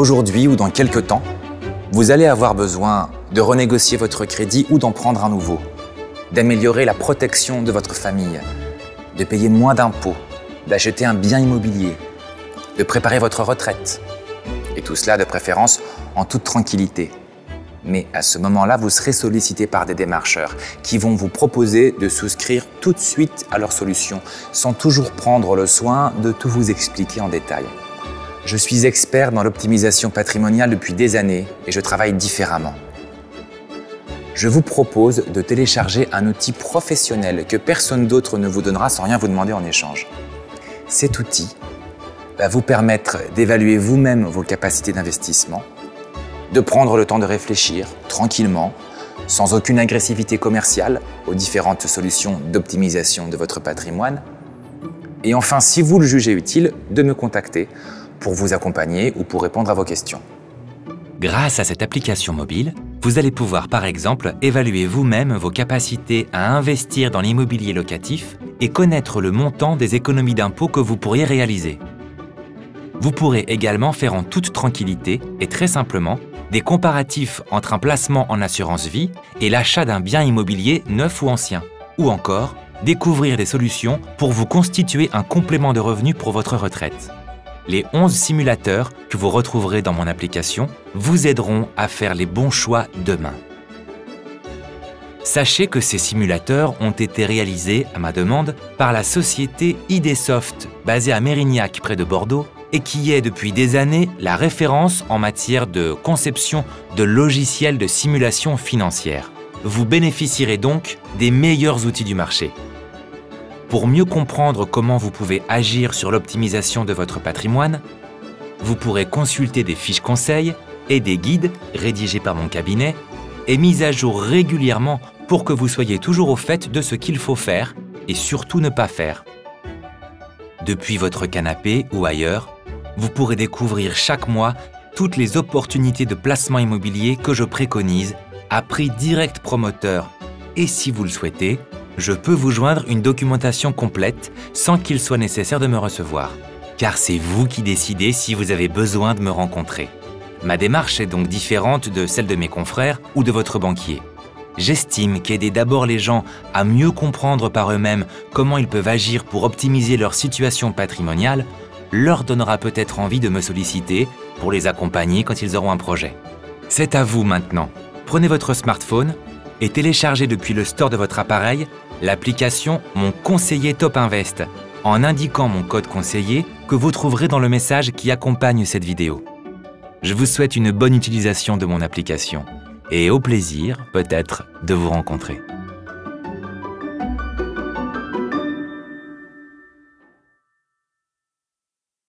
aujourd'hui ou dans quelques temps, vous allez avoir besoin de renégocier votre crédit ou d'en prendre un nouveau, d'améliorer la protection de votre famille, de payer moins d'impôts, d'acheter un bien immobilier, de préparer votre retraite. Et tout cela de préférence en toute tranquillité. Mais à ce moment-là, vous serez sollicité par des démarcheurs qui vont vous proposer de souscrire tout de suite à leur solution, sans toujours prendre le soin de tout vous expliquer en détail. Je suis expert dans l'optimisation patrimoniale depuis des années et je travaille différemment. Je vous propose de télécharger un outil professionnel que personne d'autre ne vous donnera sans rien vous demander en échange. Cet outil va vous permettre d'évaluer vous-même vos capacités d'investissement, de prendre le temps de réfléchir tranquillement, sans aucune agressivité commerciale aux différentes solutions d'optimisation de votre patrimoine. Et enfin, si vous le jugez utile, de me contacter pour vous accompagner ou pour répondre à vos questions. Grâce à cette application mobile, vous allez pouvoir par exemple évaluer vous-même vos capacités à investir dans l'immobilier locatif et connaître le montant des économies d'impôts que vous pourriez réaliser. Vous pourrez également faire en toute tranquillité et très simplement des comparatifs entre un placement en assurance vie et l'achat d'un bien immobilier neuf ou ancien, ou encore découvrir des solutions pour vous constituer un complément de revenus pour votre retraite. Les 11 simulateurs que vous retrouverez dans mon application vous aideront à faire les bons choix demain. Sachez que ces simulateurs ont été réalisés à ma demande par la société Idesoft, basée à Mérignac près de Bordeaux, et qui est depuis des années la référence en matière de conception de logiciels de simulation financière. Vous bénéficierez donc des meilleurs outils du marché. Pour mieux comprendre comment vous pouvez agir sur l'optimisation de votre patrimoine, vous pourrez consulter des fiches conseils et des guides rédigés par mon cabinet et mis à jour régulièrement pour que vous soyez toujours au fait de ce qu'il faut faire et surtout ne pas faire. Depuis votre canapé ou ailleurs, vous pourrez découvrir chaque mois toutes les opportunités de placement immobilier que je préconise à prix direct promoteur. Et si vous le souhaitez, je peux vous joindre une documentation complète sans qu'il soit nécessaire de me recevoir. Car c'est vous qui décidez si vous avez besoin de me rencontrer. Ma démarche est donc différente de celle de mes confrères ou de votre banquier. J'estime qu'aider d'abord les gens à mieux comprendre par eux-mêmes comment ils peuvent agir pour optimiser leur situation patrimoniale leur donnera peut-être envie de me solliciter pour les accompagner quand ils auront un projet. C'est à vous maintenant. Prenez votre smartphone et téléchargez depuis le store de votre appareil l'application Mon Conseiller Top Invest en indiquant mon code conseiller que vous trouverez dans le message qui accompagne cette vidéo. Je vous souhaite une bonne utilisation de mon application et au plaisir, peut-être, de vous rencontrer.